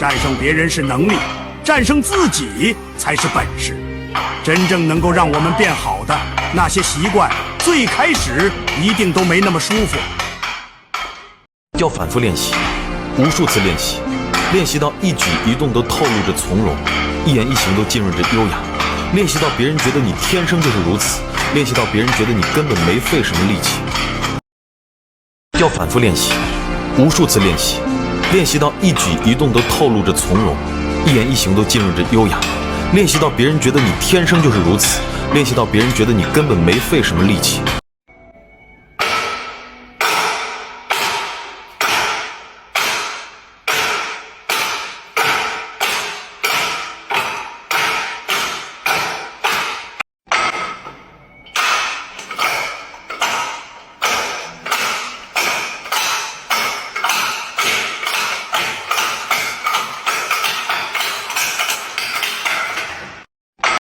战胜别人是能力，战胜自己才是本事。真正能够让我们变好的那些习惯，最开始一定都没那么舒服。要反复练习，无数次练习，练习到一举一动都透露着从容，一言一行都浸润着优雅，练习到别人觉得你天生就是如此，练习到别人觉得你根本没费什么力气。要反复练习，无数次练习，练习到一举一动都透露着从容，一言一行都浸润着优雅，练习到别人觉得你天生就是如此，练习到别人觉得你根本没费什么力气。